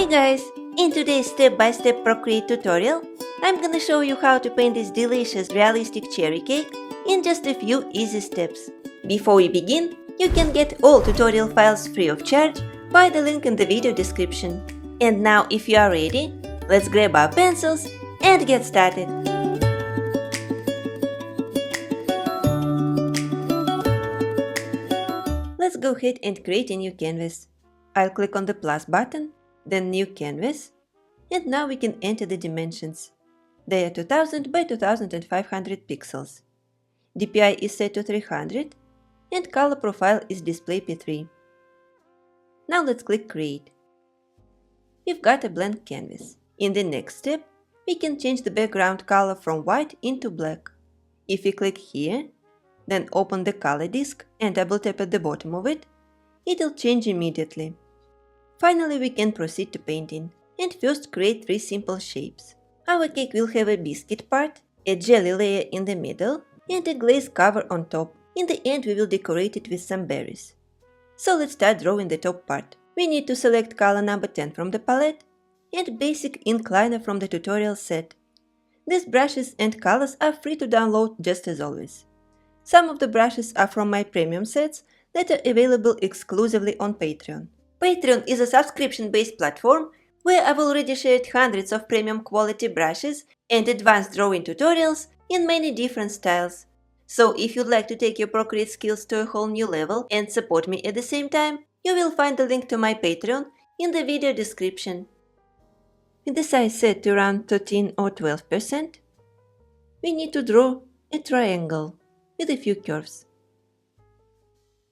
Hey guys, in today's step-by-step Procreate tutorial, I'm gonna show you how to paint this delicious realistic cherry cake in just a few easy steps. Before we begin, you can get all tutorial files free of charge by the link in the video description. And now if you are ready, let's grab our pencils and get started. Let's go ahead and create a new canvas. I'll click on the plus button, then New Canvas, and now we can enter the dimensions. They are 2000 by 2500 pixels. DPI is set to 300, and color profile is Display P3. Now let's click Create. We've got a blank canvas. In the next step, we can change the background color from white into black. If we click here, then open the color disk and double tap at the bottom of it, it'll change immediately. Finally, we can proceed to painting, and first create three simple shapes. Our cake will have a biscuit part, a jelly layer in the middle, and a glaze cover on top. In the end, we will decorate it with some berries. So let's start drawing the top part. We need to select color number 10 from the palette and basic ink liner from the tutorial set. These brushes and colors are free to download just as always. Some of the brushes are from my premium sets that are available exclusively on Patreon. Patreon is a subscription-based platform where I've already shared hundreds of premium quality brushes and advanced drawing tutorials in many different styles. So if you'd like to take your Procreate skills to a whole new level and support me at the same time, you will find the link to my Patreon in the video description. With the size set to around 13 or 12%, we need to draw a triangle with a few curves.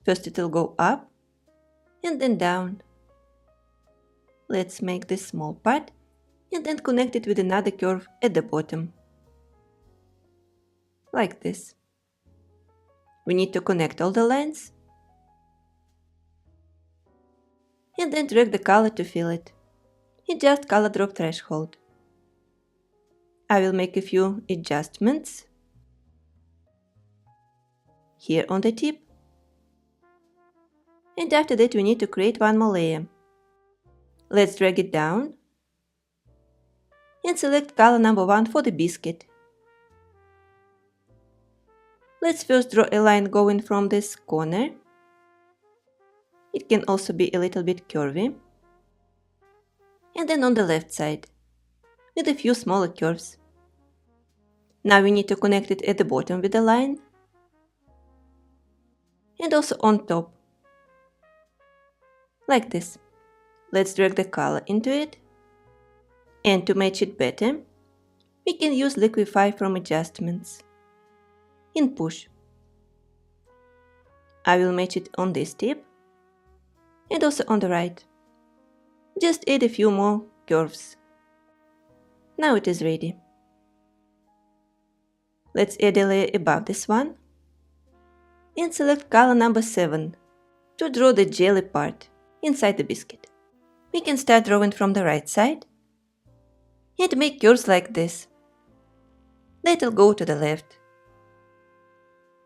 First it will go up and then down. Let's make this small part and then connect it with another curve at the bottom. Like this. We need to connect all the lines and then drag the color to fill it. Adjust color drop threshold. I will make a few adjustments here on the tip. And after that we need to create one more layer. Let's drag it down and select color number 1 for the biscuit. Let's first draw a line going from this corner. It can also be a little bit curvy. And then on the left side, with a few smaller curves. Now we need to connect it at the bottom with the line. And also on top. Like this. Let's drag the color into it. And to match it better, we can use Liquify from Adjustments. In Push. I will match it on this tip. And also on the right. Just add a few more curves. Now it is ready. Let's add a layer above this one. And select color number 7 to draw the jelly part inside the biscuit. We can start drawing from the right side and make curves like this. That'll go to the left.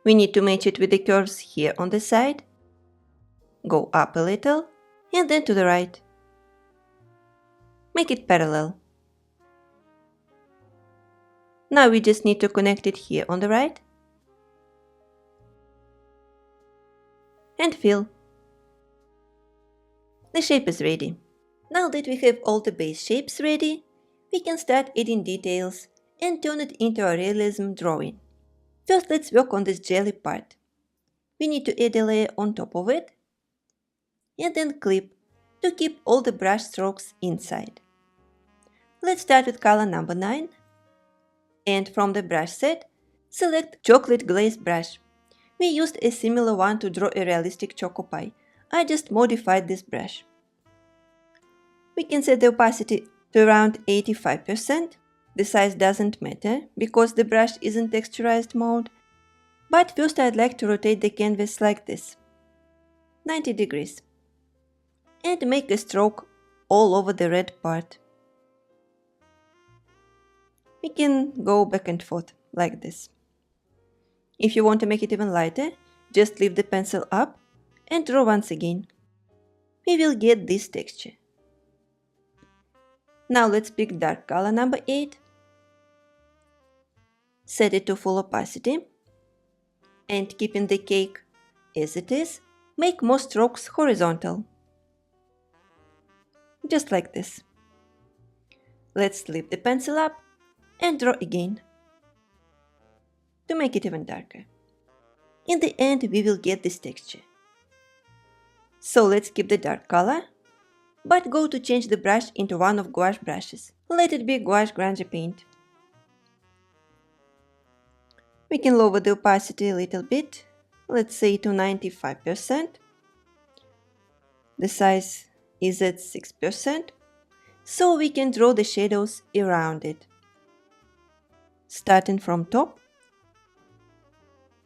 We need to match it with the curves here on the side. Go up a little and then to the right. Make it parallel. Now we just need to connect it here on the right. And fill. The shape is ready. Now that we have all the base shapes ready, we can start adding details and turn it into a realism drawing. First let's work on this jelly part. We need to add a layer on top of it and then clip to keep all the brush strokes inside. Let's start with color number 9 and from the brush set, select chocolate glaze brush. We used a similar one to draw a realistic choco pie. I just modified this brush. We can set the opacity to around 85%. The size doesn't matter because the brush is in texturized mode. But first I'd like to rotate the canvas like this. 90 degrees. And make a stroke all over the red part. We can go back and forth like this. If you want to make it even lighter, just lift the pencil up and draw once again. We will get this texture. Now let's pick dark color number 8, set it to full opacity, and keeping the cake as it is, make more strokes horizontal. Just like this. Let's lift the pencil up and draw again to make it even darker. In the end, we will get this texture. So let's keep the dark color, but go to change the brush into one of gouache brushes. Let it be gouache grungy paint. We can lower the opacity a little bit, let's say to 95%. The size is at 6%, so we can draw the shadows around it. Starting from top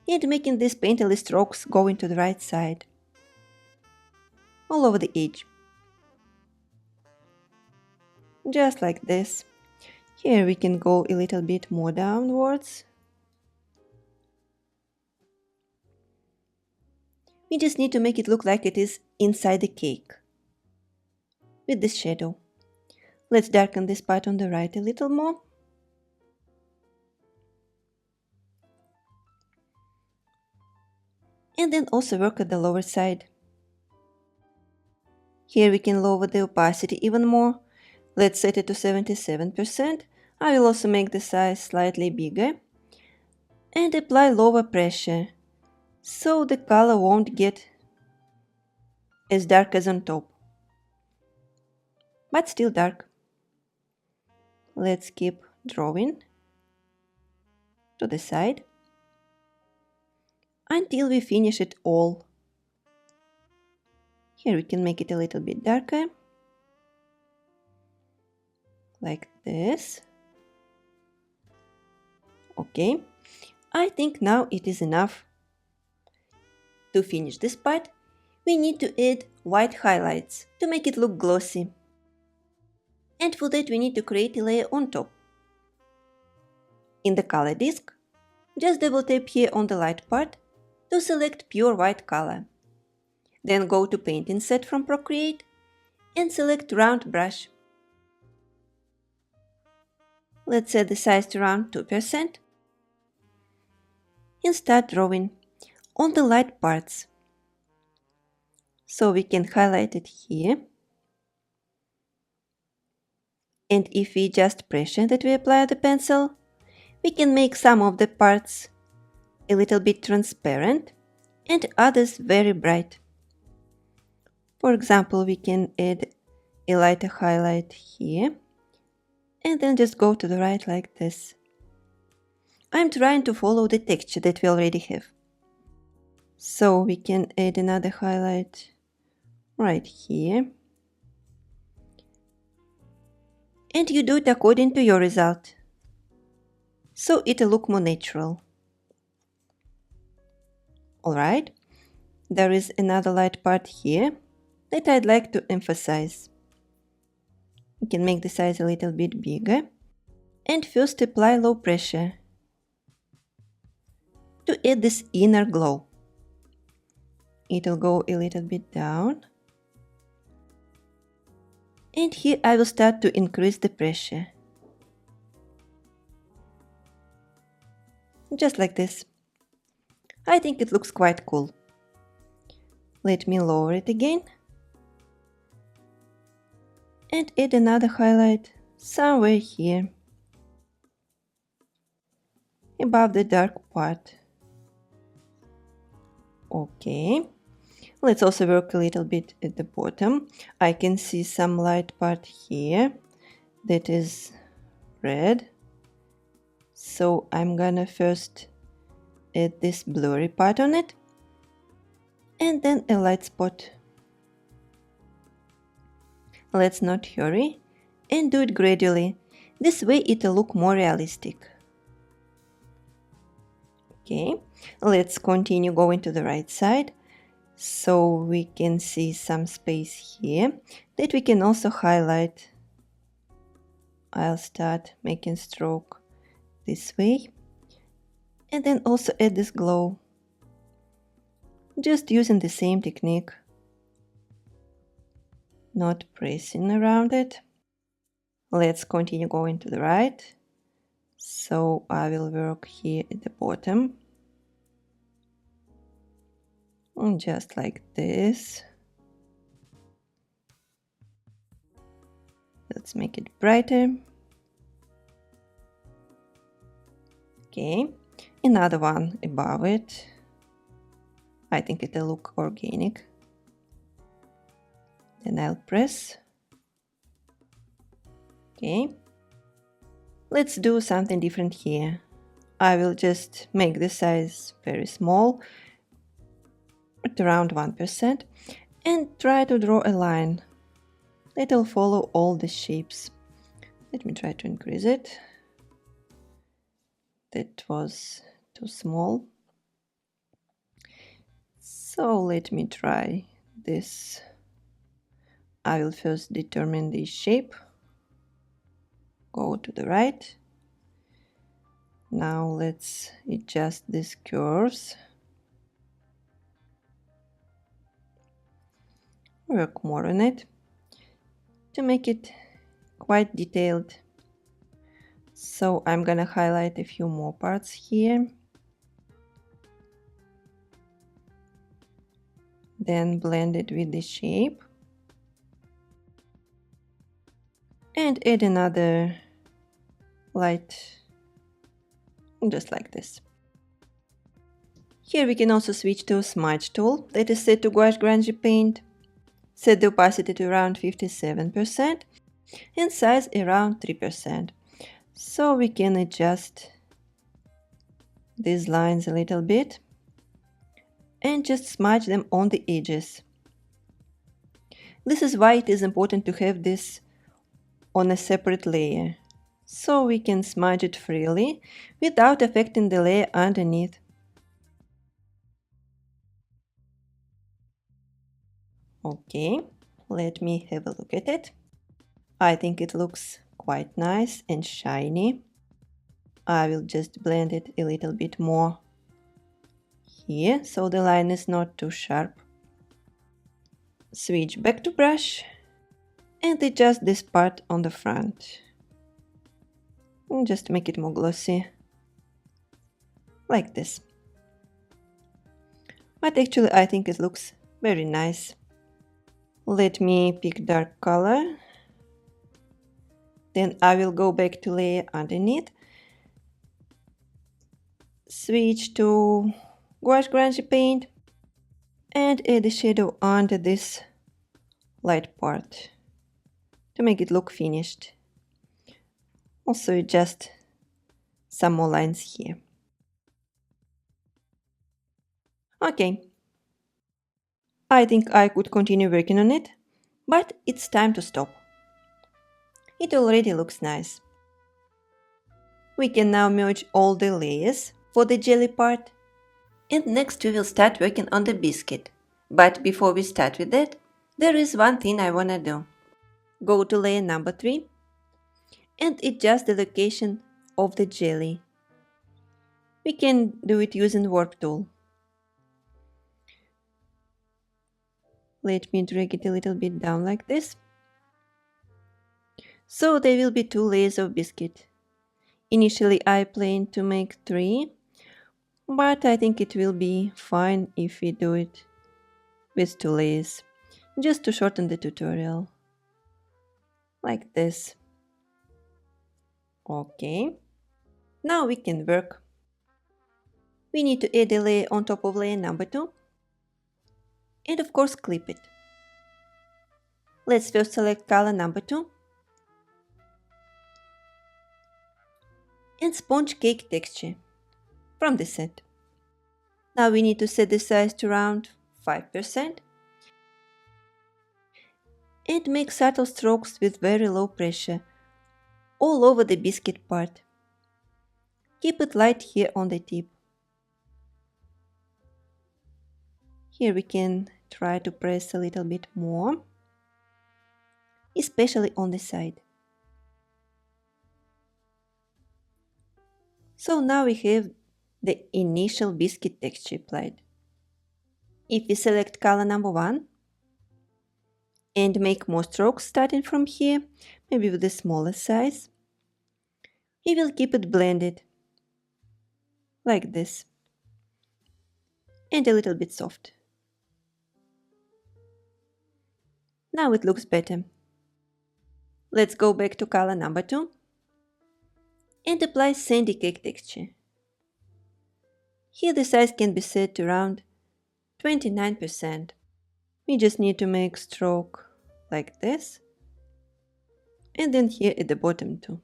and making these painterly strokes going to the right side, all over the edge. Just like this. Here we can go a little bit more downwards. We just need to make it look like it is inside the cake with this shadow. Let's darken this part on the right a little more. And then also work at the lower side. Here we can lower the opacity even more. Let's set it to 77%. I will also make the size slightly bigger. And apply lower pressure, so the color won't get as dark as on top, but still dark. Let's keep drawing to the side until we finish it all. Here we can make it a little bit darker, like this. Okay, I think now it is enough. To finish this part, we need to add white highlights to make it look glossy. And for that we need to create a layer on top. In the color disk, just double tap here on the light part to select pure white color. Then go to Painting Set from Procreate and select Round Brush. Let's set the size to around 2% and start drawing on the light parts. So we can highlight it here. And if we just pressure that we apply the pencil, we can make some of the parts a little bit transparent and others very bright. For example, we can add a lighter highlight here and then just go to the right like this. I'm trying to follow the texture that we already have. So we can add another highlight right here. And you do it according to your result, so it'll look more natural. Alright, there is another light part here that I'd like to emphasize. We can make the size a little bit bigger and first apply low pressure to add this inner glow. It'll go a little bit down. And here I will start to increase the pressure. Just like this. I think it looks quite cool. Let me lower it again. And add another highlight somewhere here, above the dark part. Okay. Let's also work a little bit at the bottom. I can see some light part here that is red. So I'm gonna first add this blurry part on it and then a light spot. Let's not hurry and do it gradually. This way it'll look more realistic. Okay, let's continue going to the right side. So we can see some space here that we can also highlight. I'll start making stroke this way and then also add this glow, just using the same technique, not pressing around it. Let's continue going to the right. So I will work here at the bottom. Just like this. Let's make it brighter. Okay, another one above it. I think it'll look organic. Then I'll press. Okay. Let's do something different here. I will just make the size very small, at around 1%, and try to draw a line. It'll follow all the shapes. Let me try to increase it. That was too small. So let me try this. I will first determine the shape. Go to the right. Now let's adjust these curves. Work more on it to make it quite detailed. So I'm gonna highlight a few more parts here. Then blend it with the shape. And add another light, just like this. Here we can also switch to Smudge tool that is set to gouache grungy paint. Set the opacity to around 57% and size around 3%. So we can adjust these lines a little bit and just smudge them on the edges. This is why it is important to have this on a separate layer, so we can smudge it freely without affecting the layer underneath. Okay, let me have a look at it. I think it looks quite nice and shiny. I will just blend it a little bit more here, so the line is not too sharp. Switch back to brush and adjust this part on the front. And just make it more glossy, like this. But actually I think it looks very nice. Let me pick dark color. Then I will go back to layer underneath. Switch to gouache grungy paint and add a shadow under this light part to make it look finished. Also adjust some more lines here. Okay, I think I could continue working on it, but it's time to stop. It already looks nice. We can now merge all the layers for the jelly part. And next we will start working on the biscuit. But before we start with that, there is one thing I wanna do. Go to layer number 3 and adjust the location of the jelly. We can do it using warp tool. Let me drag it a little bit down like this. So there will be 2 layers of biscuit. Initially I planned to make 3, but I think it will be fine if we do it with 2 layers, just to shorten the tutorial. Like this. Okay. Now we can work. We need to add a layer on top of layer number 2. And of course clip it. Let's first select color number 2. And sponge cake texture from the set. Now we need to set the size to around 5% and make subtle strokes with very low pressure all over the biscuit part. Keep it light here on the tip. Here we can try to press a little bit more, especially on the side. So now we have the initial biscuit texture applied. If we select color number 1 and make more strokes starting from here, maybe with the smaller size. We will keep it blended, like this, and a little bit soft. Now it looks better. Let's go back to color number 2 and apply sandy cake texture. Here the size can be set to around 29%. We just need to make stroke like this, and then here at the bottom too.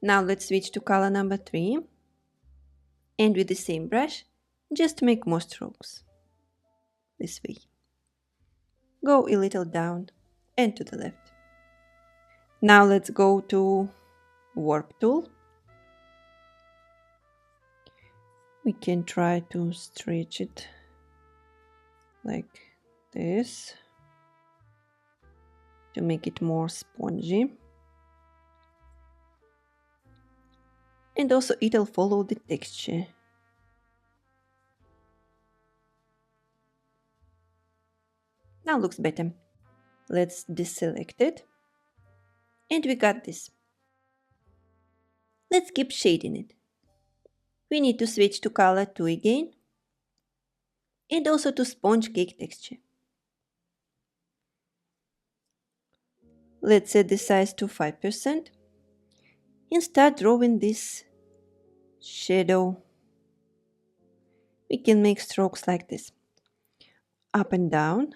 Now let's switch to color number 3, and with the same brush, just make more strokes. This way. Go a little down and to the left. Now let's go to Warp tool. We can try to stretch it like this to make it more spongy. And also it'll follow the texture. Now looks better. Let's deselect it. And we got this. Let's keep shading it. We need to switch to color 2 again. And also to sponge cake texture. Let's set the size to 5%. And start drawing this shadow. We can make strokes like this. Up and down.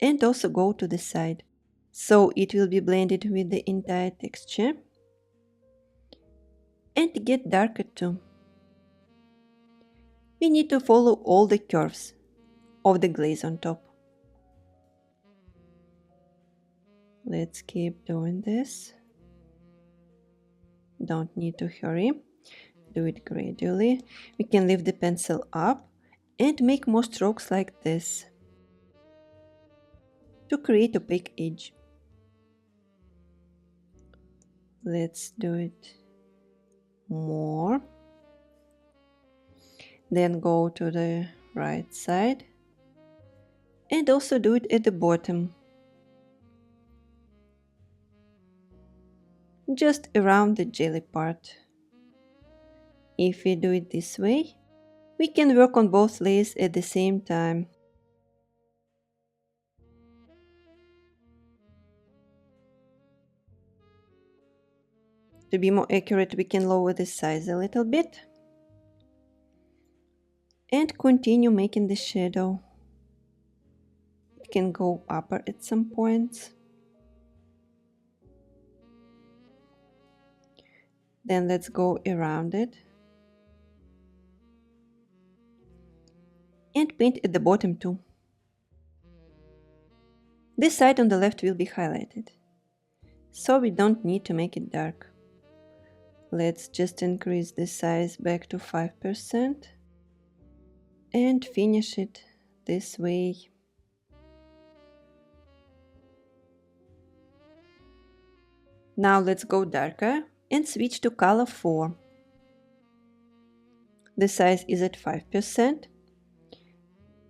And also go to the side. So it will be blended with the entire texture. And get darker too. We need to follow all the curves of the glaze on top. Let's keep doing this. Don't need to hurry. Do it gradually. We can lift the pencil up and make more strokes like this to create a opaque edge. Let's do it more. Then go to the right side and also do it at the bottom. Just around the jelly part. If we do it this way, we can work on both layers at the same time. To be more accurate, we can lower the size a little bit. And continue making the shadow. It can go upper at some points. Then let's go around it. And paint at the bottom too. This side on the left will be highlighted, so we don't need to make it dark. Let's just increase the size back to 5%. And finish it this way. Now let's go darker and switch to color 4. The size is at 5%.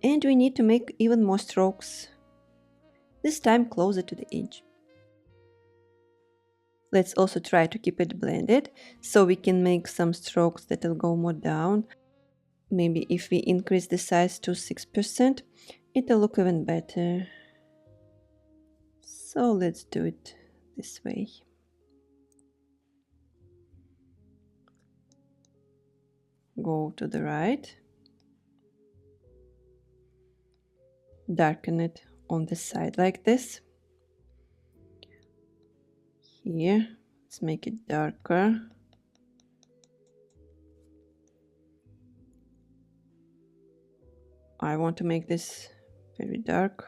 And we need to make even more strokes, this time closer to the edge. Let's also try to keep it blended, so we can make some strokes that will go more down. Maybe if we increase the size to 6%, it'll look even better. So let's do it this way. Go to the right. Darken it on the side like this. Here, let's make it darker. I want to make this very dark.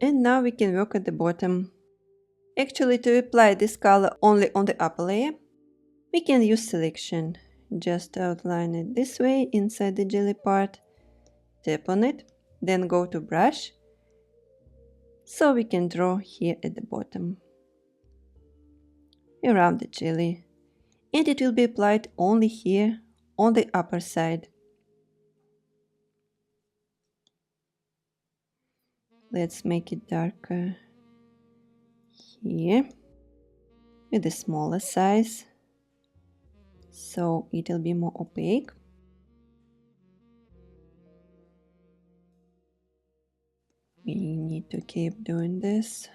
And now we can work at the bottom. Actually, to apply this color only on the upper layer, we can use selection. Just outline it this way inside the jelly part. Tap on it, then go to brush. So we can draw here at the bottom, around the jelly. And it will be applied only here on the upper side. Let's make it darker here with a smaller size, so it'll be more opaque. We need to keep doing this.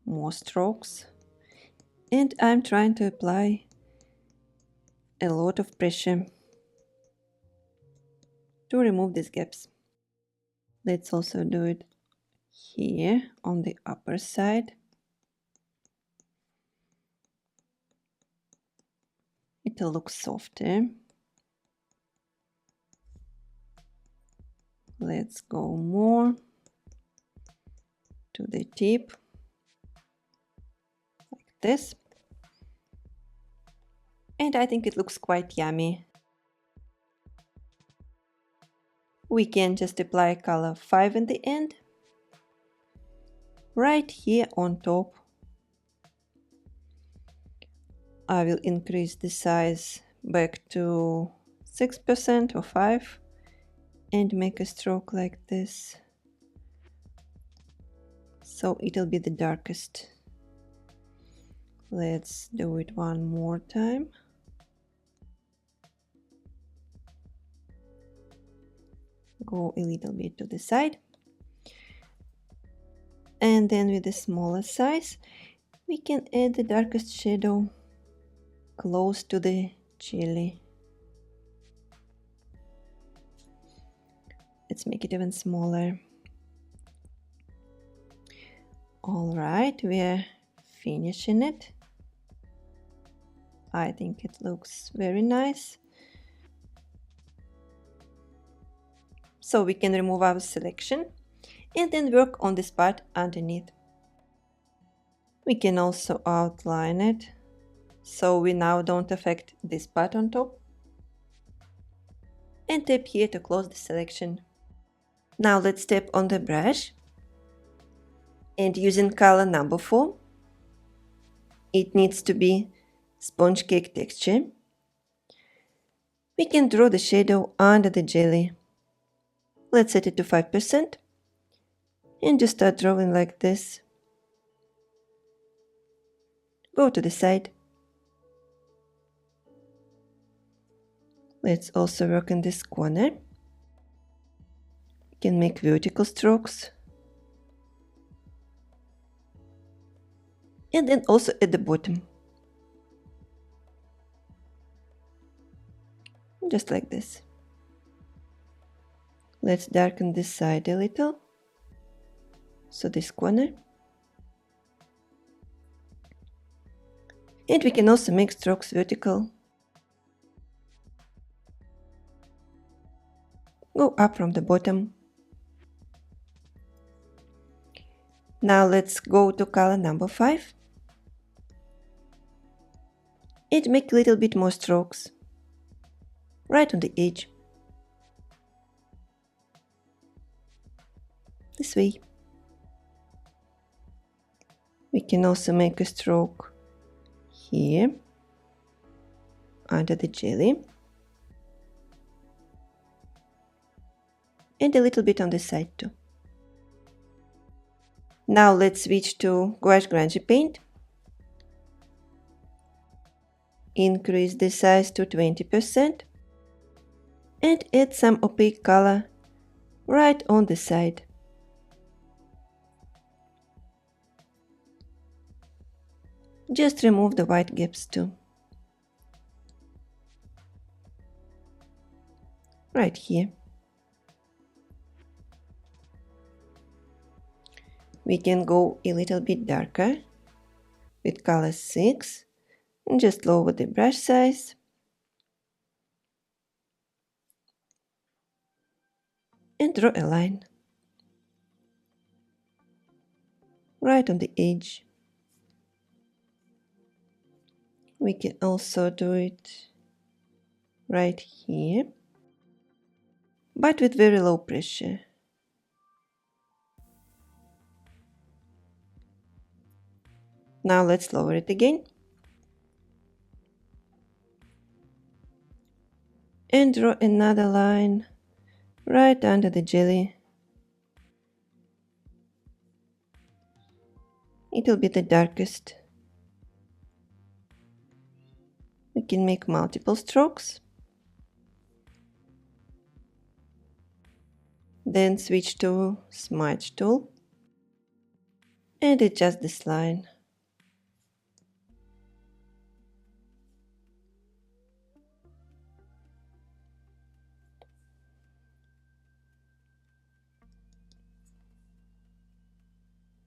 More strokes. And I'm trying to apply a lot of pressure to remove these gaps. Let's also do it here on the upper side. It'll look softer. Let's go more to the tip, like this. And I think it looks quite yummy. We can just apply color 5 in the end, right here on top. I will increase the size back to 6% or 5 and make a stroke like this, so it'll be the darkest. Let's do it one more time. Go a little bit to the side. And then with the smaller size, we can add the darkest shadow close to the chili. Let's make it even smaller. All right, we're finishing it. I think it looks very nice. So we can remove our selection and then work on this part underneath. We can also outline it, so we now don't affect this part on top. And tap here to close the selection. Now let's tap on the brush and using color number 4, it needs to be sponge cake texture. We can draw the shadow under the jelly. Let's set it to 5% and just start drawing like this. Go to the side. Let's also work in this corner. We can make vertical strokes. And then also at the bottom. Just like this. Let's darken this side a little. So this corner. And we can also make strokes vertical. Go up from the bottom. Now let's go to color number 5. And make a little bit more strokes. Right on the edge. This way. We can also make a stroke here under the jelly and a little bit on the side too. Now let's switch to gouache grungy paint. Increase the size to 20% and add some opaque color right on the side. Just remove the white gaps too. Right here. We can go a little bit darker with color 6 and just lower the brush size. And draw a line right on the edge. We can also do it right here, but with very low pressure. Now let's lower it again. And draw another line right under the jelly It will be the darkest. We can make multiple strokes. Then switch to Smudge tool and adjust this line.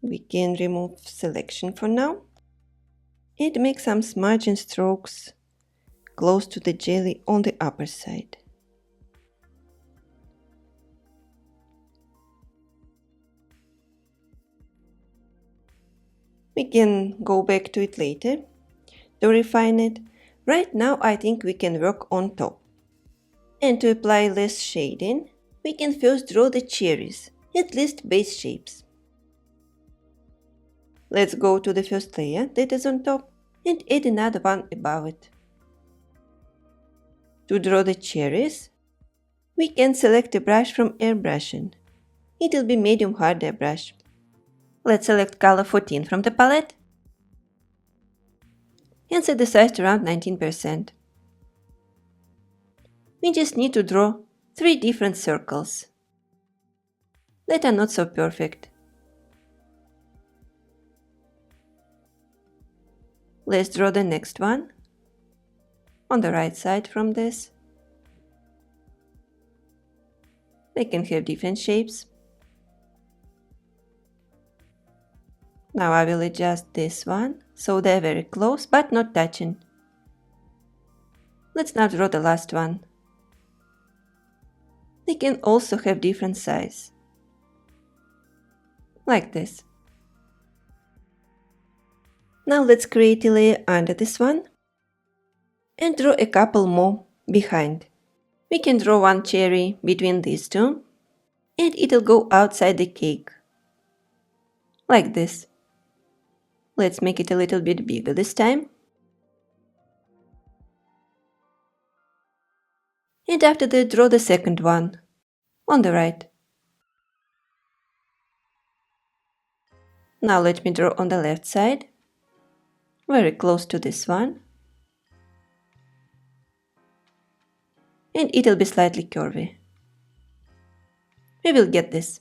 We can remove selection for now and make some smudging strokes close to the jelly on the upper side. We can go back to it later to refine it. Right now I think we can work on top. And to apply less shading, we can first draw the cherries, at least base shapes. Let's go to the first layer that is on top and add another one above it. To draw the cherries, we can select a brush from airbrushing. It will be medium hard airbrush. Let's select color 14 from the palette and set the size to around 19%. We just need to draw 3 different circles that are not so perfect. Let's draw the next one on the right side from this. They can have different shapes. Now I will adjust this one so they're very close but not touching. Let's now draw the last one. They can also have different size, like this. Now let's create a layer under this one and draw a couple more behind. We can draw one cherry between these two and it'll go outside the cake, like this. Let's make it a little bit bigger this time. And after that, draw the second one on the right. Now let me draw on the left side, very close to this one. And it'll be slightly curvy. We will get this.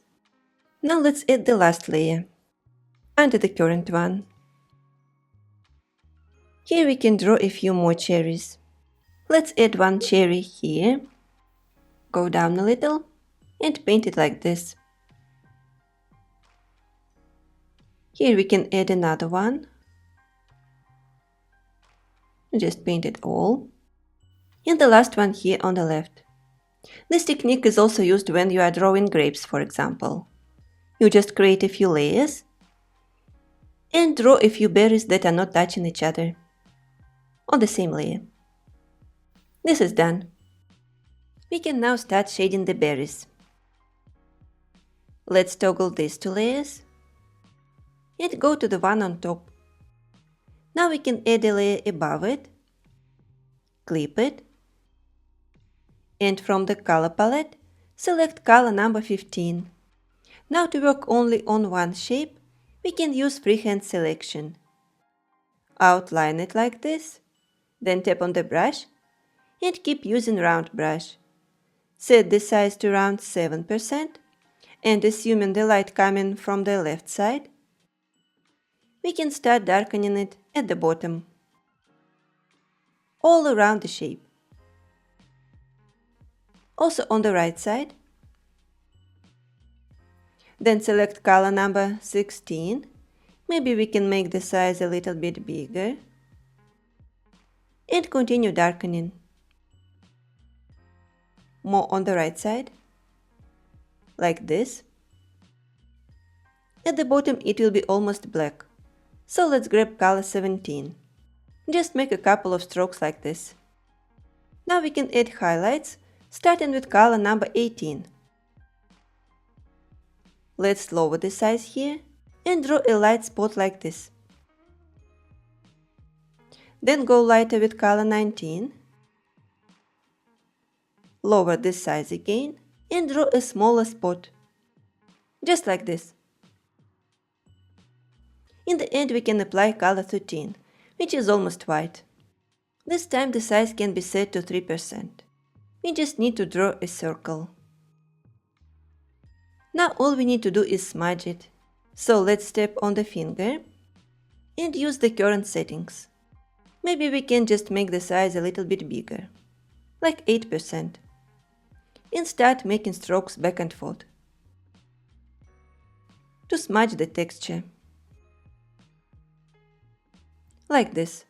Now let's add the last layer under the current one. Here we can draw a few more cherries. Let's add one cherry here. Go down a little and paint it like this. Here we can add another one. Just paint it all. And the last one here on the left. This technique is also used when you are drawing grapes, for example. You just create a few layers and draw a few berries that are not touching each other on the same layer. This is done. We can now start shading the berries. Let's toggle these 2 layers and go to the one on top. Now we can add a layer above it, clip it, and from the color palette, select color number 15. Now to work only on one shape, we can use freehand selection. Outline it like this, then tap on the brush and keep using round brush. Set the size to around 7% and assuming the light coming from the left side, we can start darkening it at the bottom, all around the shape. Also on the right side. Then select color number 16. Maybe we can make the size a little bit bigger. And continue darkening. More on the right side, like this. At the bottom it will be almost black, so let's grab color 17. Just make a couple of strokes like this. Now we can add highlights, starting with color number 18. Let's lower the size here and draw a light spot like this. Then go lighter with color 19. Lower this size again and draw a smaller spot, just like this. In the end we can apply color 13, which is almost white. This time the size can be set to 3%. We just need to draw a circle. Now all we need to do is smudge it. So let's tap on the finger and use the current settings. Maybe we can just make the size a little bit bigger, like 8%, and start making strokes back and forth to smudge the texture, like this.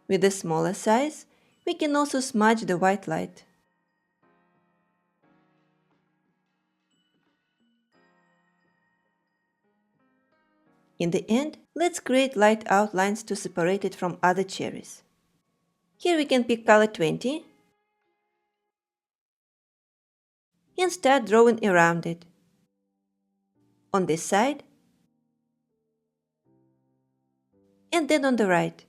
With a smaller size, we can also smudge the white light. In the end, let's create light outlines to separate it from other cherries. Here we can pick color 20 and start drawing around it. On this side and then on the right.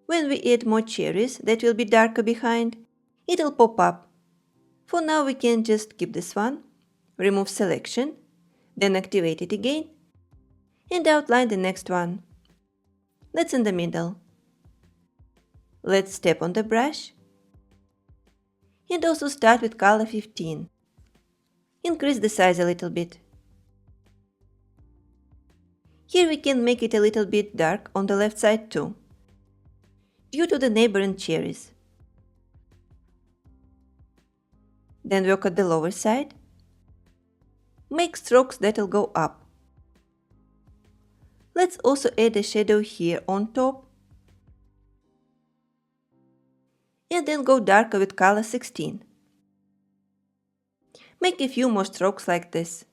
When we add more cherries that will be darker behind, it'll pop up. For now we can just keep this one, remove selection, then activate it again, and outline the next one. That's in the middle. Let's tap on the brush and also start with color 15. Increase the size a little bit. Here we can make it a little bit dark on the left side too, due to the neighboring cherries. Then work at the lower side. Make strokes that'll go up. Let's also add a shadow here on top. And then go darker with color 16. Make a few more strokes like this.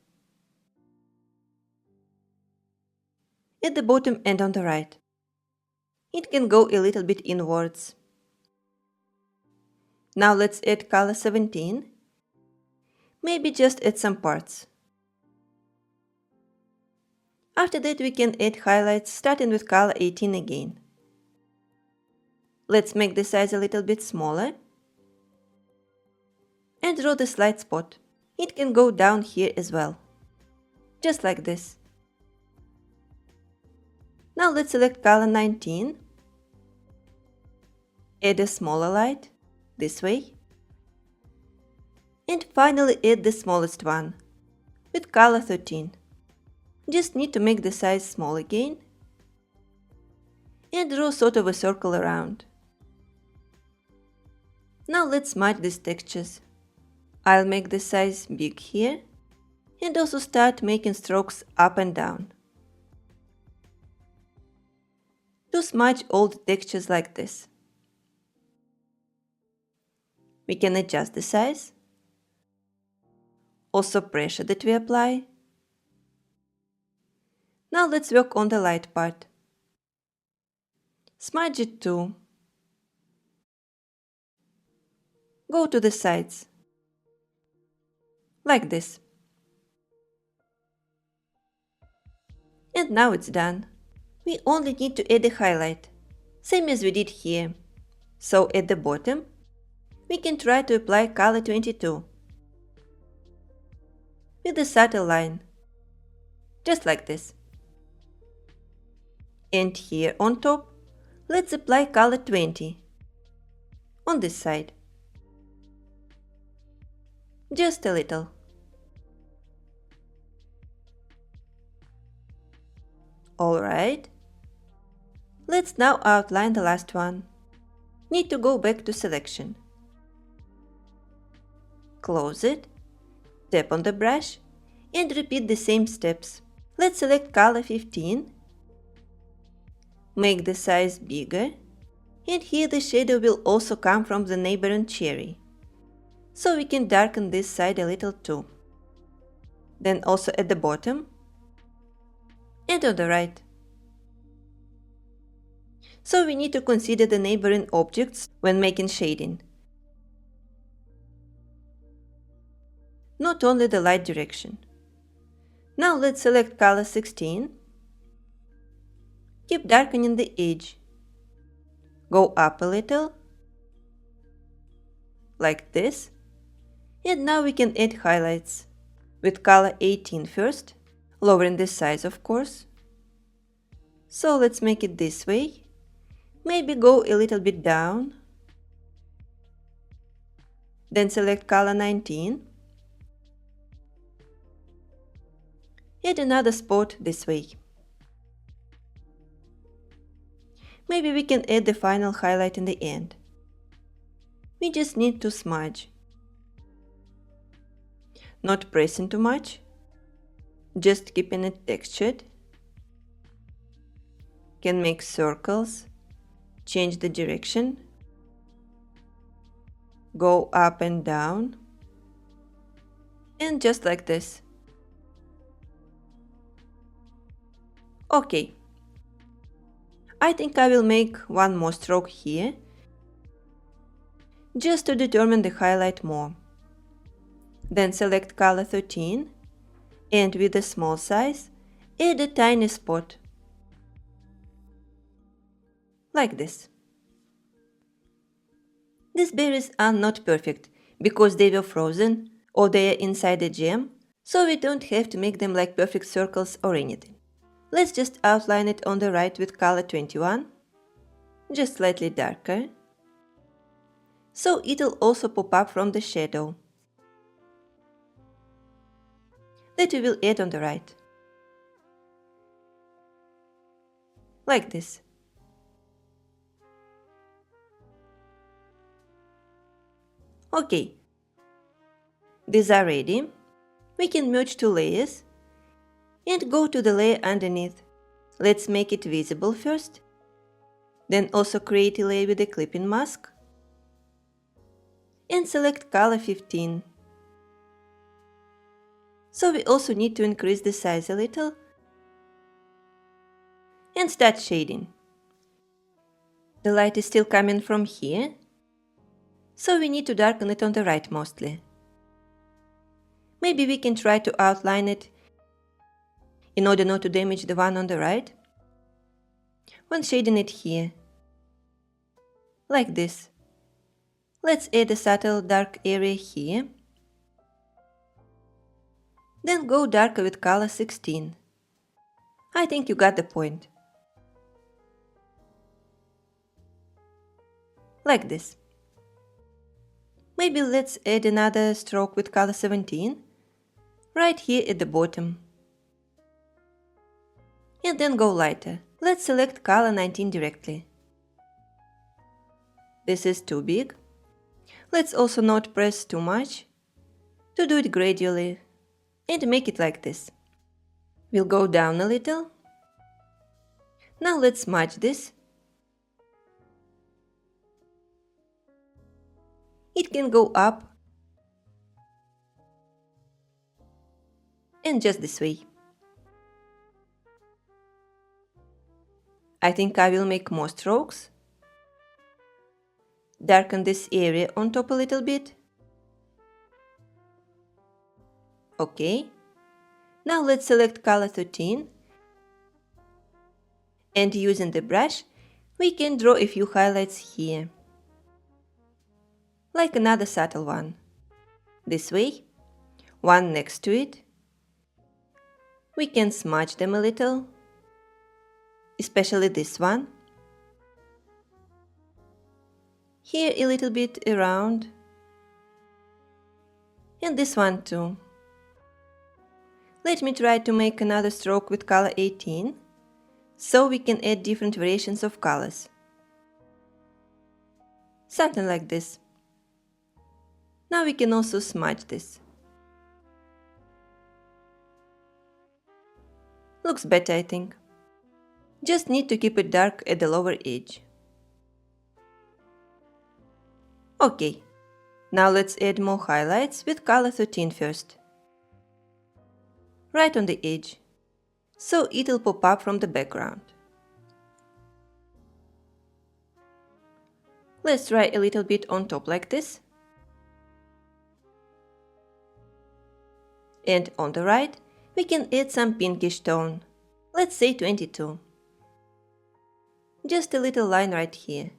At the bottom and on the right. It can go a little bit inwards. Now let's add color 17. Maybe just add some parts. After that we can add highlights starting with color 18 again. Let's make the size a little bit smaller. And draw the slight spot. It can go down here as well. Just like this. Now let's select color 19. Add a smaller light, this way. And finally add the smallest one, with color 13. Just need to make the size small again. And draw sort of a circle around. Now let's smudge these textures. I'll make the size big here. And also start making strokes up and down. To smudge all the textures like this. We can adjust the size. Also pressure that we apply. Now let's work on the light part. Smudge it too. Go to the sides. Like this. And now it's done. We only need to add a highlight, same as we did here. So at the bottom, we can try to apply color 22 with a subtle line, just like this. And here on top, let's apply color 20 on this side. Just a little. Alright. Let's now outline the last one. Need to go back to selection. Close it, tap on the brush, and repeat the same steps. Let's select color 15. Make the size bigger. And here the shadow will also come from the neighboring cherry. So we can darken this side a little too. Then also at the bottom. And on the right. So we need to consider the neighboring objects when making shading. Not only the light direction. Now let's select color 16. Keep darkening the edge. Go up a little. Like this. And now we can add highlights with color 18 first, lowering the size of course. So let's make it this way. Maybe go a little bit down. Then select color 19. Add another spot this way. Maybe we can add the final highlight in the end. We just need to smudge. Not pressing too much, just keeping it textured. Can make circles, change the direction, go up and down, and just like this. Okay. I think I will make one more stroke here, just to determine the highlight more. Then select color 13, and with a small size, add a tiny spot. Like this. These berries are not perfect, because they were frozen, or they are inside a jam, so we don't have to make them like perfect circles or anything. Let's just outline it on the right with color 21, just slightly darker, so it'll also pop up from the shadow that we will add on the right. Like this. Okay, these are ready. We can merge two layers and go to the layer underneath. Let's make it visible first. Then also create a layer with a clipping mask. And select color 15. So we also need to increase the size a little. And start shading. The light is still coming from here, so we need to darken it on the right mostly. Maybe we can try to outline it in order not to damage the one on the right. When shading it here. Like this. Let's add a subtle dark area here. Then go darker with color 16. I think you got the point. Like this. Maybe let's add another stroke with color 17, right here at the bottom. And then go lighter. Let's select color 19 directly. This is too big. Let's also not press too much, to do it gradually, and make it like this. We'll go down a little. Now let's smudge this. It can go up and just this way. I think I will make more strokes. Darken this area on top a little bit. Okay. Now let's select color 13. And using the brush, we can draw a few highlights here. Like another subtle one. This way. One next to it. We can smudge them a little. Especially this one. Here a little bit around. And this one too. Let me try to make another stroke with color 18, so we can add different variations of colors. Something like this. Now we can also smudge this. Looks better, I think. Just need to keep it dark at the lower edge. Okay, now let's add more highlights with color 13 first. Right on the edge, so it'll pop up from the background. Let's try a little bit on top like this. And on the right, we can add some pinkish tone. Let's say 22. Just a little line right here.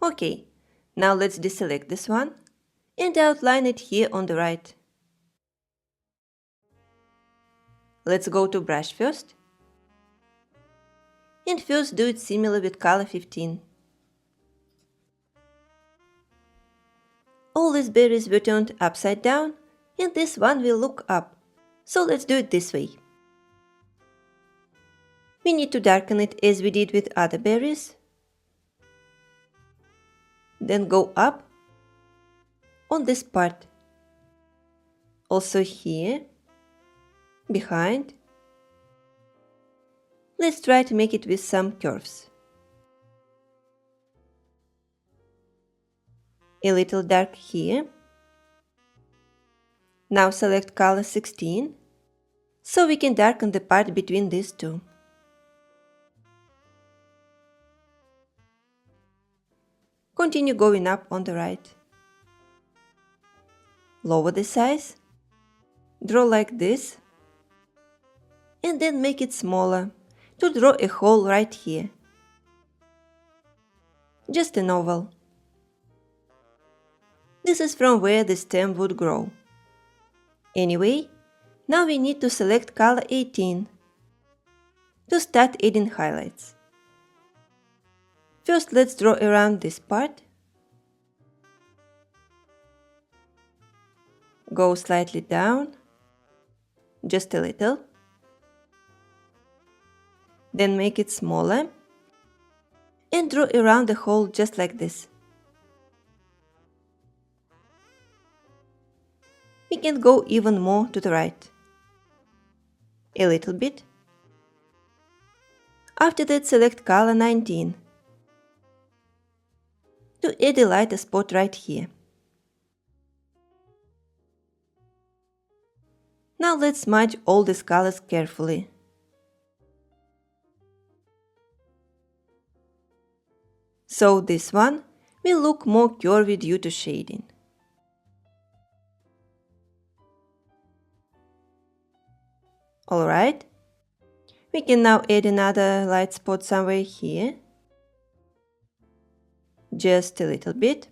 Okay, Now let's deselect this one and outline it here on the right. Let's go to brush first. And first do it similar with color 15. All these berries were turned upside down and this one will look up. So let's do it this way. We need to darken it as we did with other berries. Then go up on this part. Also here, behind. Let's try to make it with some curves. A little dark here. Now select color 16, so we can darken the part between these two. Continue going up on the right. Lower the size, draw like this, and then make it smaller to draw a hole right here. Just an oval. This is from where the stem would grow. Anyway, now we need to select color 18 to start adding highlights. First, let's draw around this part. Go slightly down, just a little. Then make it smaller and draw around the hole just like this. We can go even more to the right. A little bit. After that, select color 19 to add a lighter spot right here. Now let's smudge all these colors carefully. So this one will look more curvy due to shading. Alright, we can now add another light spot somewhere here. Just a little bit.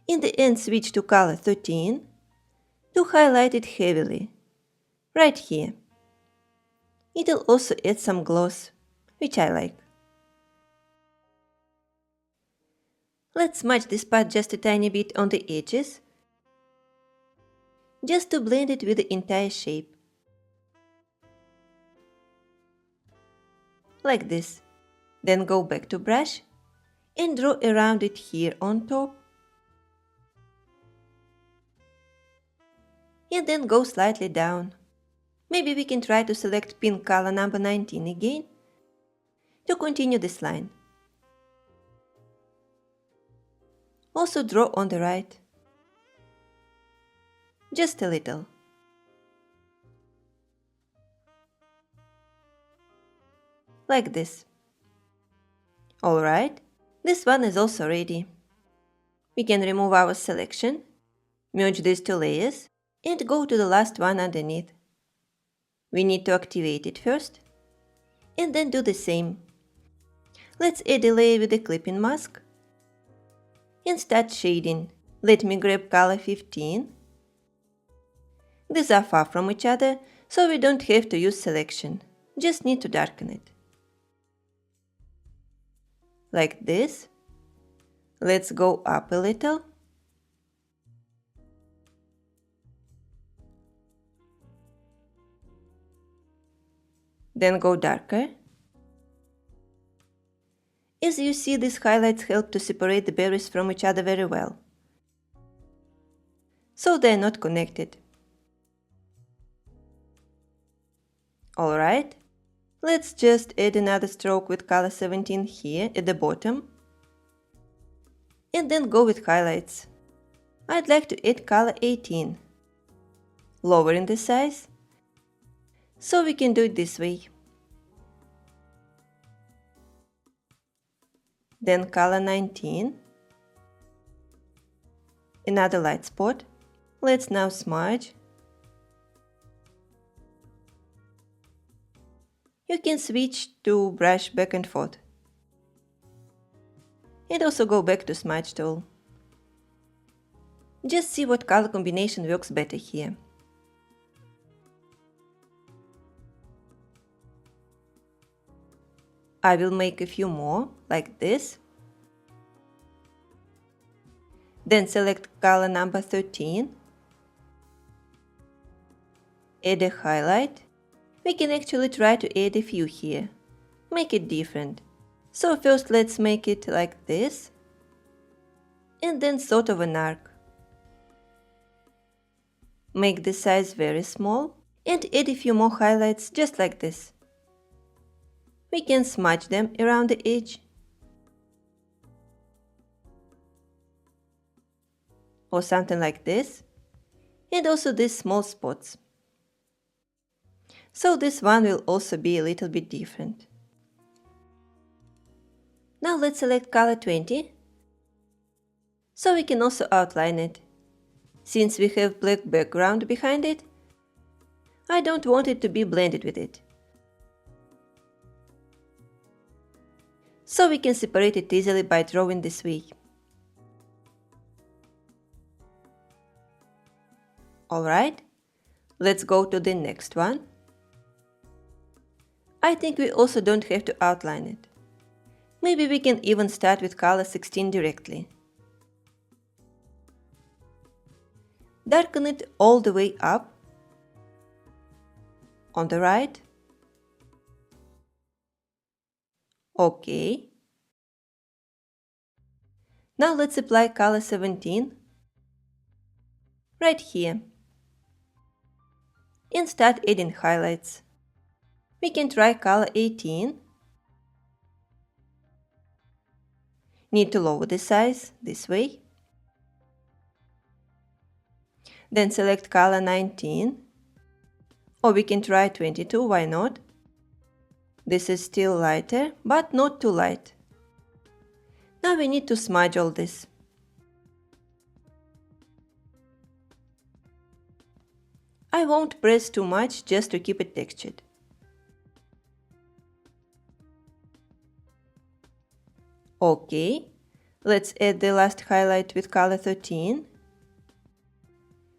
In the end, switch to color 13 to highlight it heavily, right here. It'll also add some gloss, which I like. Let's smudge this part just a tiny bit on the edges, just to blend it with the entire shape. Like this. Then go back to brush and draw around it here on top. And then go slightly down. Maybe we can try to select pink color number 19 again to continue this line. Also draw on the right. Just a little. Like this. Alright, this one is also ready. We can remove our selection, merge these two layers, and go to the last one underneath. We need to activate it first, and then do the same. Let's add a layer with a clipping mask, and start shading. Let me grab color 15. These are far from each other, so we don't have to use selection, just need to darken it. Like this. Let's go up a little. Then go darker. As you see, these highlights help to separate the berries from each other very well, so they are not connected. Alright, let's just add another stroke with color 17 here at the bottom, and then go with highlights. I'd like to add color 18, lowering the size, so we can do it this way. Then color 19, another light spot. Let's now smudge. You can switch to brush back and forth. And also go back to Smudge tool. Just see what color combination works better here. I will make a few more, like this. Then select color number 13. Add a highlight. We can actually try to add a few here. Make it different. So first let's make it like this. And then sort of an arc. Make the size very small and add a few more highlights just like this. We can smudge them around the edge. Or something like this. And also these small spots. So this one will also be a little bit different. Now let's select color 20. So we can also outline it. Since we have black background behind it, I don't want it to be blended with it. So we can separate it easily by drawing this way. Alright, let's go to the next one. I think we also don't have to outline it. Maybe we can even start with color 16 directly. Darken it all the way up, on the right. OK. Now let's apply color 17 right here and start adding highlights. We can try color 18. Need to lower the size this way. Then select color 19. Or we can try 22, why not? This is still lighter, but not too light. Now we need to smudge all this. I won't press too much just to keep it textured. OK, let's add the last highlight with color 13.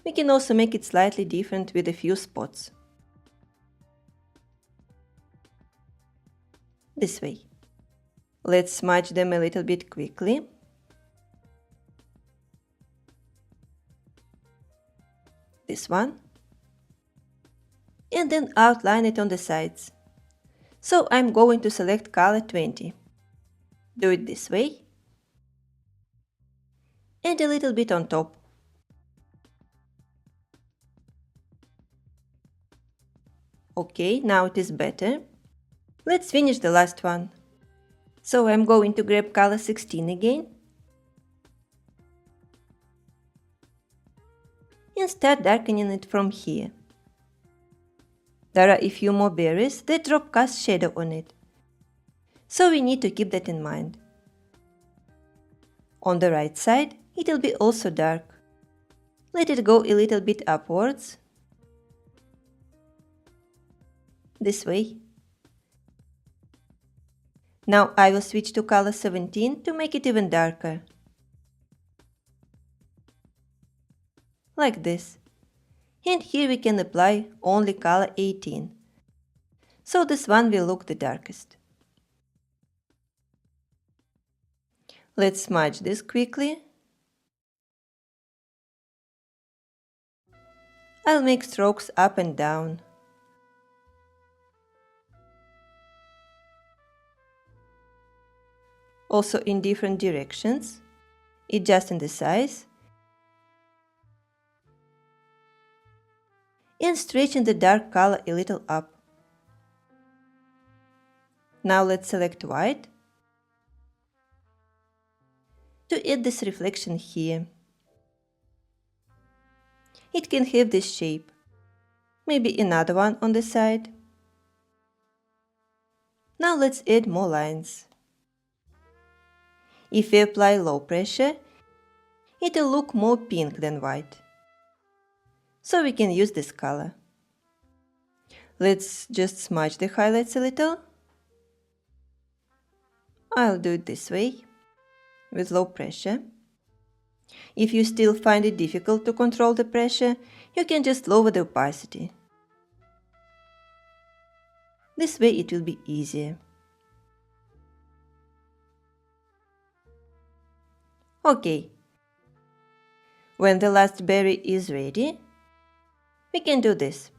We can also make it slightly different with a few spots. This way. Let's smudge them a little bit quickly. This one. And then outline it on the sides. So I'm going to select color 20. Do it this way. And a little bit on top. OK, now it is better. Let's finish the last one. So I'm going to grab color 16 again. And start darkening it from here. There are a few more berries that drop cast shadow on it. So we need to keep that in mind. On the right side, it will be also dark. Let it go a little bit upwards. This way. Now I will switch to color 17 to make it even darker. Like this. And here we can apply only color 18. So this one will look the darkest. Let's smudge this quickly. I'll make strokes up and down. Also in different directions, adjusting the size, and stretching the dark color a little up. Now let's select white to add this reflection here. It can have this shape, maybe another one on the side. Now let's add more lines. If we apply low pressure, it will look more pink than white. So we can use this color. Let's just smudge the highlights a little. I'll do it this way. with low pressure. If you still find it difficult to control the pressure, you can just lower the opacity. This way it will be easier. Okay. When the last berry is ready, we can do this.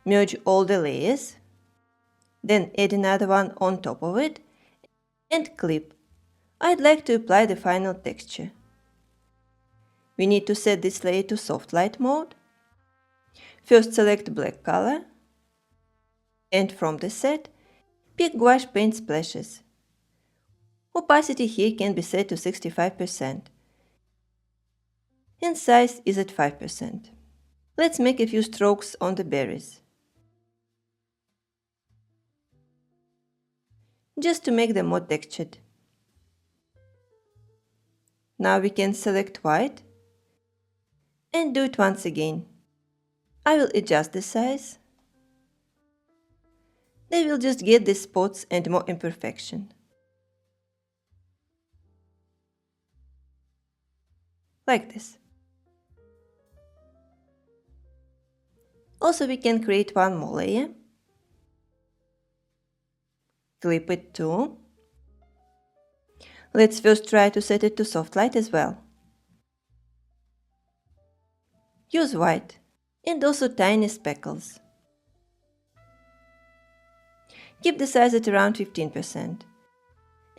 Merge all the layers, then add another one on top of it, and clip. I'd like to apply the final texture. We need to set this layer to soft light mode. First select black color, and from the set, pick gouache paint splashes. Opacity here can be set to 65%, and size is at 5%. Let's make a few strokes on the berries, just to make them more textured. Now we can select white and do it once again. I will adjust the size. They will just get these spots and more imperfection. Like this. Also we can create one more layer. Clip it too. Let's first try to set it to soft light as well. Use white and also tiny speckles. Keep the size at around 15%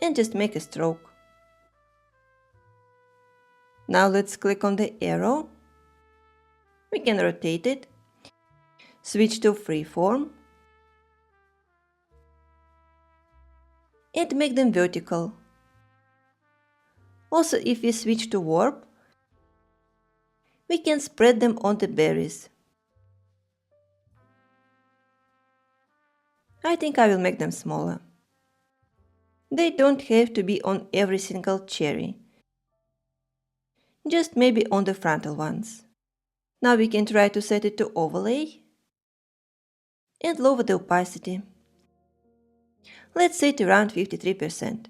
and just make a stroke. Now let's click on the arrow. We can rotate it, switch to freeform, and make them vertical. Also, if we switch to warp, we can spread them on the berries. I think I will make them smaller. They don't have to be on every single cherry, just maybe on the frontal ones. Now we can try to set it to overlay and lower the opacity. Let's set around 53%.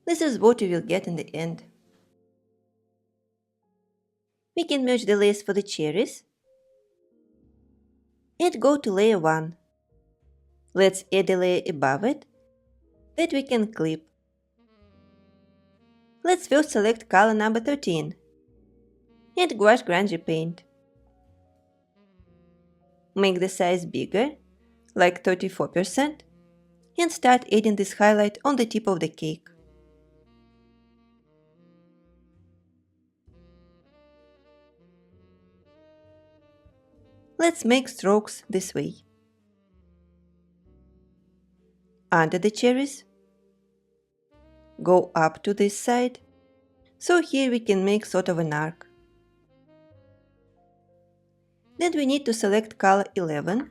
This is what you will get in the end. We can merge the layers for the cherries and go to layer 1. Let's add a layer above it that we can clip. Let's first select color number 13 and gouache grungy paint. Make the size bigger, like 34%, and start adding this highlight on the tip of the cake. Let's make strokes this way. Under the cherries, go up to this side, so here we can make sort of an arc. Then we need to select color 11.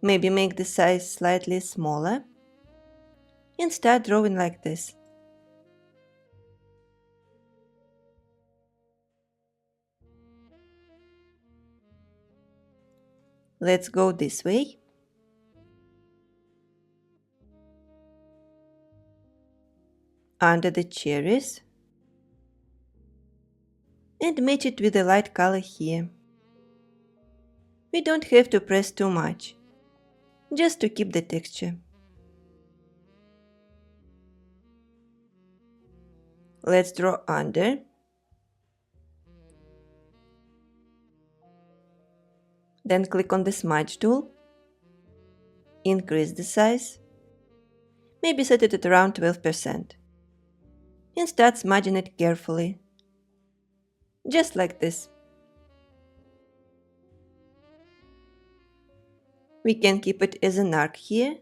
Maybe make the size slightly smaller and start drawing like this. Let's go this way. Under the cherries and match it with the light color here. We don't have to press too much, just to keep the texture. Let's draw under. Then click on the smudge tool. Increase the size. Maybe set it at around 12%. And start smudging it carefully. Just like this. We can keep it as an arc here.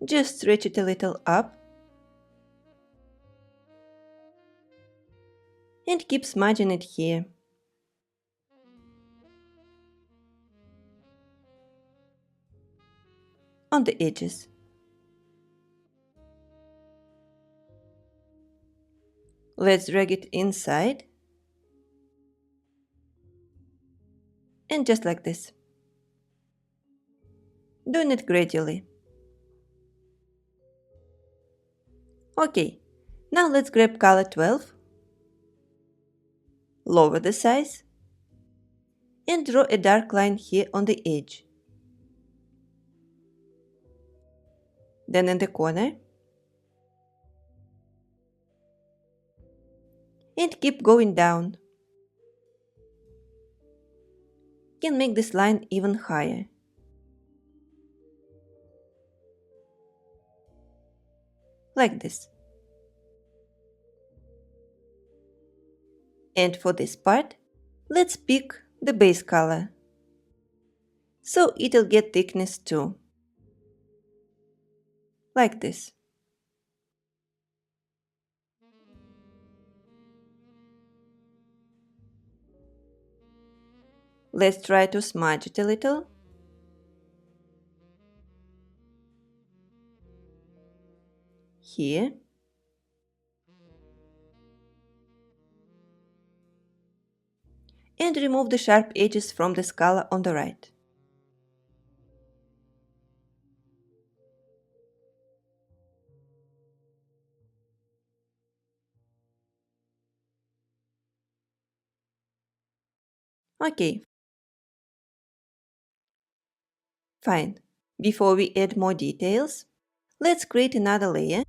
Just stretch it a little up. And keep smudging it here. On the edges. Let's drag it inside. And just like this. doing it gradually. OK, now let's grab color 12, lower the size, and draw a dark line here on the edge. Then in the corner, and keep going down. You can make this line even higher. Like this. And for this part, let's pick the base color, so it'll get thickness too. Like this. Let's try to smudge it a little. Here. And remove the sharp edges from this color on the right. OK. Fine. Before we add more details, let's create another layer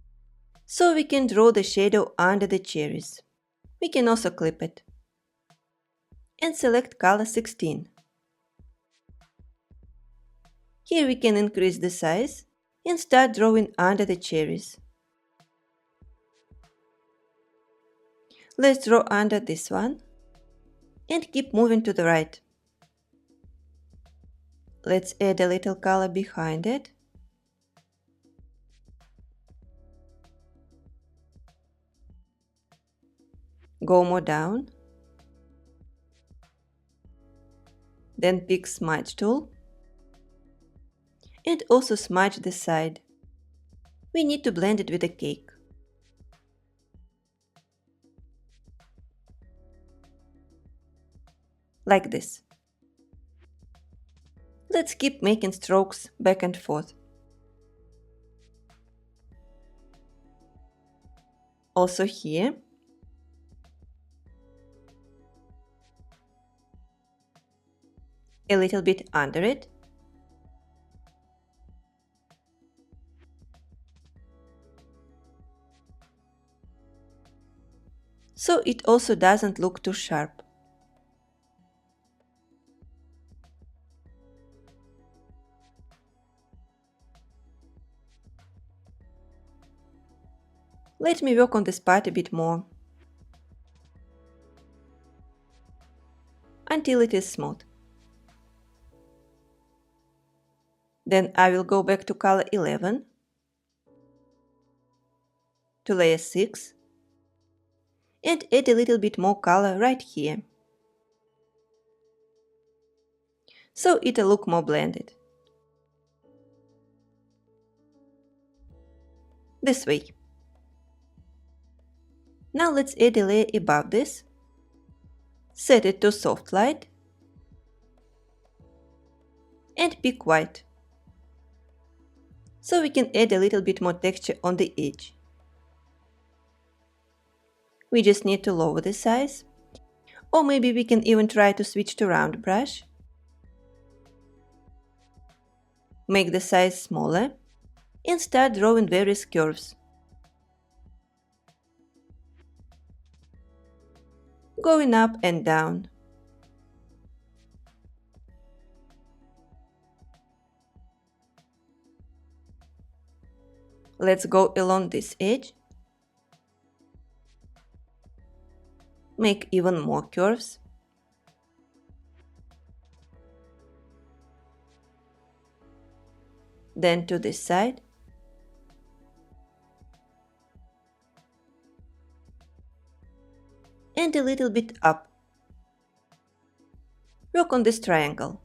so we can draw the shadow under the cherries. We can also clip it. And select color 16. Here we can increase the size and start drawing under the cherries. Let's draw under this one and keep moving to the right. Let's add a little color behind it. Go more down. Then pick Smudge tool. And also smudge the side. We need to blend it with the cake. Like this. Let's keep making strokes back and forth. Also here. A little bit under it. So it also doesn't look too sharp. Let me work on this part a bit more, until it is smooth. Then I will go back to color 11, to layer 6, and add a little bit more color right here, so it'll look more blended. This way. Now let's add a layer above this, set it to soft light, and pick white, so we can add a little bit more texture on the edge. We just need to lower the size, or maybe we can even try to switch to round brush. Make the size smaller, and start drawing various curves. Going up and down. Let's go along this edge. Make even more curves. Then to this side. And a little bit up. Work on this triangle.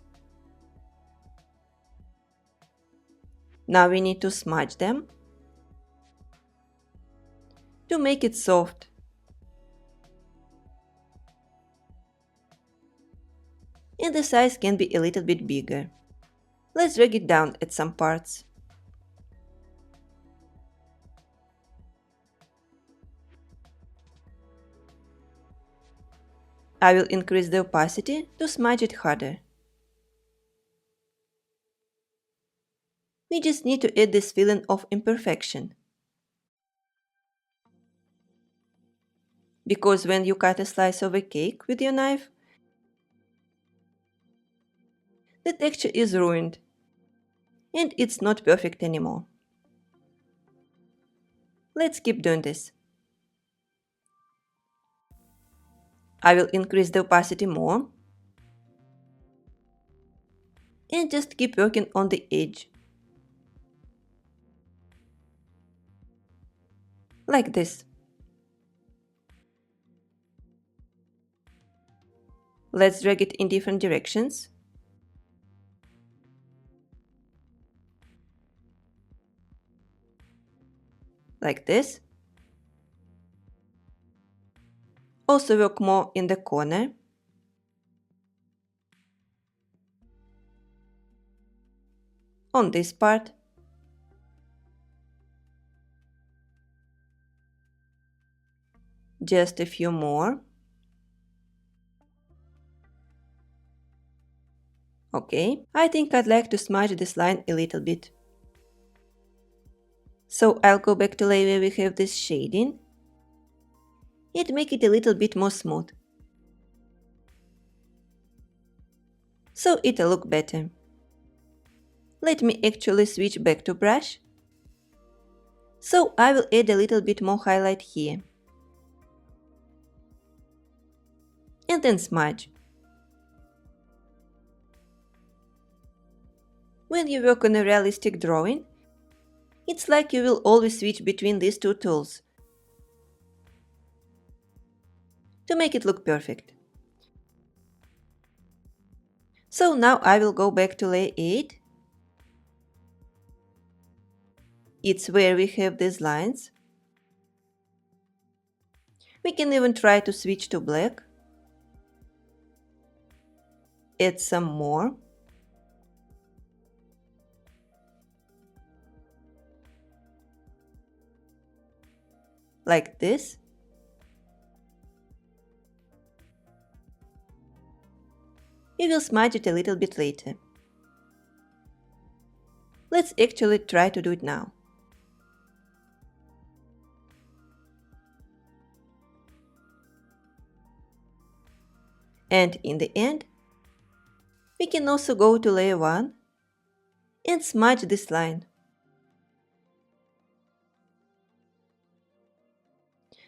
Now we need to smudge them to make it soft. And the size can be a little bit bigger. Let's drag it down at some parts. I will increase the opacity to smudge it harder. We just need to add this feeling of imperfection. Because when you cut a slice of a cake with your knife, the texture is ruined and it's not perfect anymore. Let's keep doing this. I will increase the opacity more and just keep working on the edge. Like this. Let's drag it in different directions. Like this. Also work more in the corner. On this part. Just a few more. Okay, I think I'd like to smudge this line a little bit. So I'll go back to layer where we have this shading and make it a little bit more smooth. So it'll look better. Let me actually switch back to brush. So I will add a little bit more highlight here. And then smudge. When you work on a realistic drawing, it's like you will always switch between these two tools to make it look perfect. So now I will go back to layer 8. It's where we have these lines. We can even try to switch to black. Add some more. Like this. We will smudge it a little bit later. Let's actually try to do it now. And in the end, we can also go to layer 1 and smudge this line.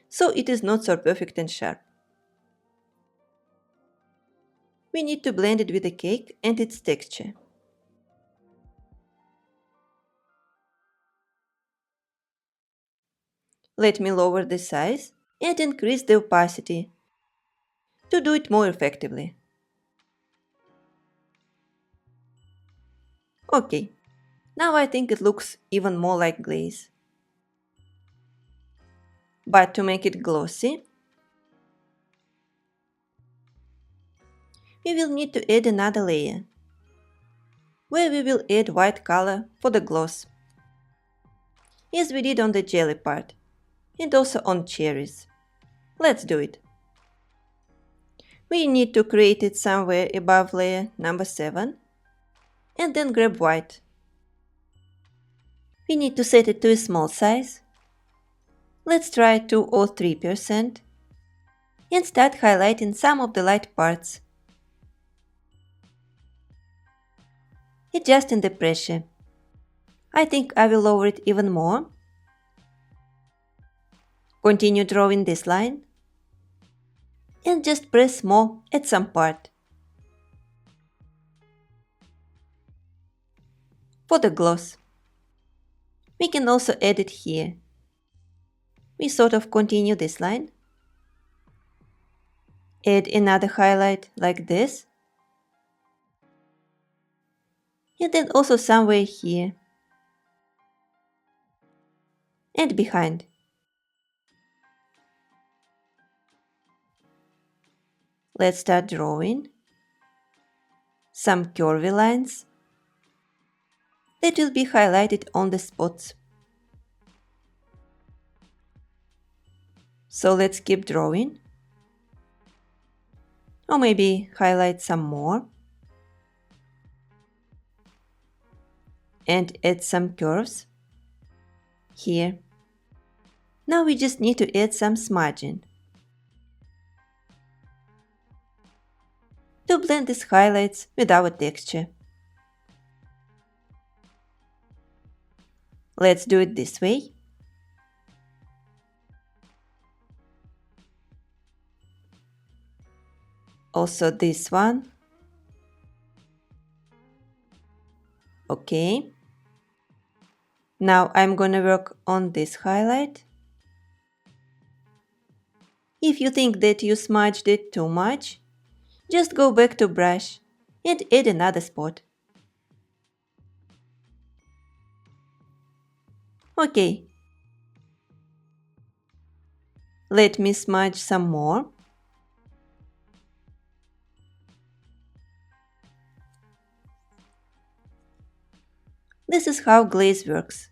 So it is not so perfect and sharp. We need to blend it with the cake and its texture. Let me lower the size and increase the opacity to do it more effectively. Okay, now I think it looks even more like glaze. But to make it glossy, we will need to add another layer, where we will add white color for the gloss, as we did on the jelly part, and also on cherries. Let's do it. We need to create it somewhere above layer number 7, and then grab white. We need to set it to a small size. Let's try 2 or 3% and start highlighting some of the light parts. Adjusting the pressure. I think I will lower it even more. Continue drawing this line and just press more at some part. For the gloss, we can also add it here. We sort of continue this line. Add another highlight like this. And then also somewhere here. And behind. Let's start drawing some curvy lines. that will be highlighted on the spots. So let's keep drawing. Or maybe highlight some more. And add some curves. Here. Now we just need to add some smudging to blend these highlights with our texture. Let's do it this way. Also this one. Okay. Now I'm gonna work on this highlight. If you think that you smudged it too much, just go back to brush and add another spot. Okay. Let me smudge some more. This is how glaze works.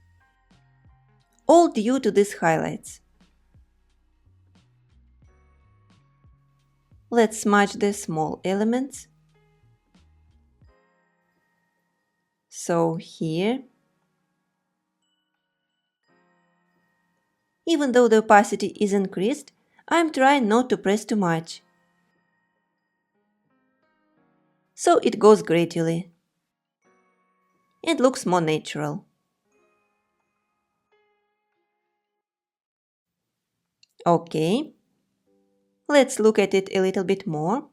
All due to these highlights. Let's smudge the small elements. So here. Even though the opacity is increased, I'm trying not to press too much. So it goes gradually. And looks more natural. Okay. Let's look at it a little bit more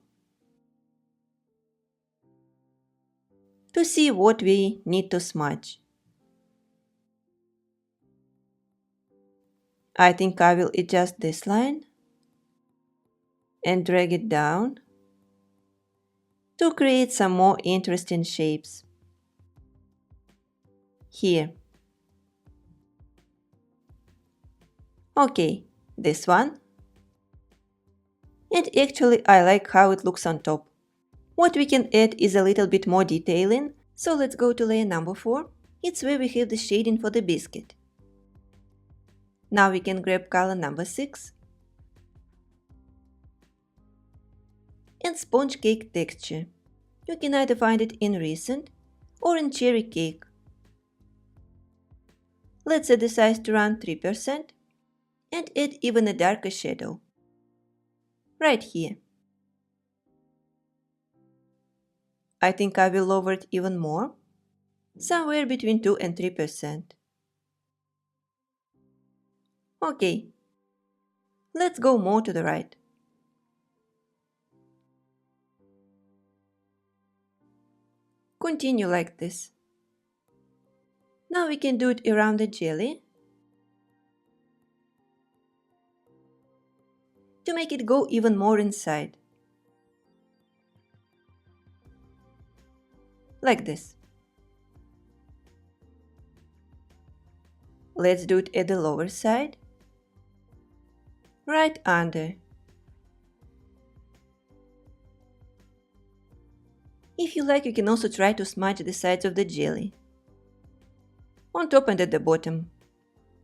to see what we need to smudge. I think I will adjust this line and drag it down to create some more interesting shapes. Here. Okay, this one. And actually I like how it looks on top. What we can add is a little bit more detailing, so let's go to layer number 4. It's where we have the shading for the biscuit. Now we can grab color number 6 and sponge cake texture. You can either find it in recent or in cherry cake. Let's set the size to around 3% and add even a darker shadow. Right here. I think I will lower it even more, somewhere between 2 and 3%. Okay, let's go more to the right. Continue like this. Now we can do it around the jelly to make it go even more inside. Like this. Let's do it at the lower side. Right under. If you like, you can also try to smudge the sides of the jelly. On top and at the bottom.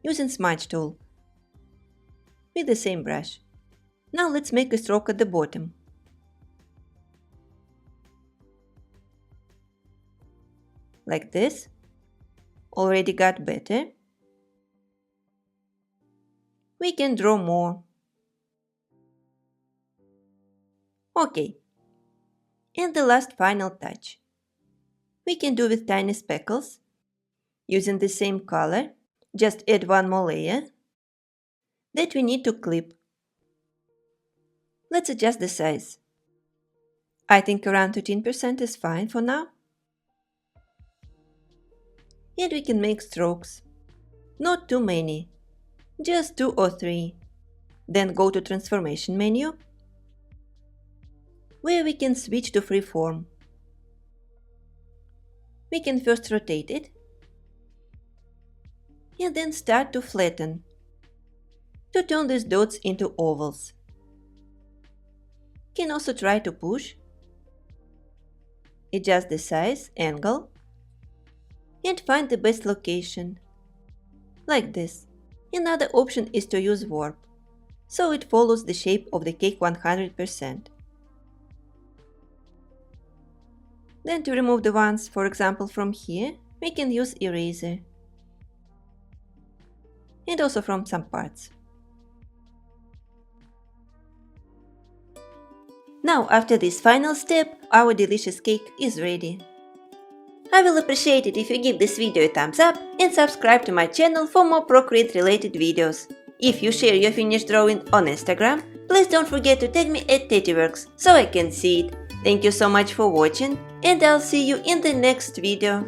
Using smudge tool. With the same brush. Now let's make a stroke at the bottom. Like this. Already got better. We can draw more. Okay. And the last final touch. We can do with tiny speckles. Using the same color, just add one more layer that we need to clip. Let's adjust the size. I think around 13% is fine for now. And we can make strokes. Not too many, just 2 or 3. Then go to transformation menu, where we can switch to freeform. We can first rotate it, and then start to flatten, to turn these dots into ovals. Can also try to push, adjust the size, angle, and find the best location. Like this. Another option is to use warp, so it follows the shape of the cake 100%. Then to remove the ones, for example from here, we can use eraser. And also from some parts. Now, after this final step, our delicious cake is ready. I will appreciate it if you give this video a thumbs up and subscribe to my channel for more Procreate related videos. If you share your finished drawing on Instagram, please don't forget to tag me at TeddyWorks so I can see it. Thank you so much for watching, and I'll see you in the next video.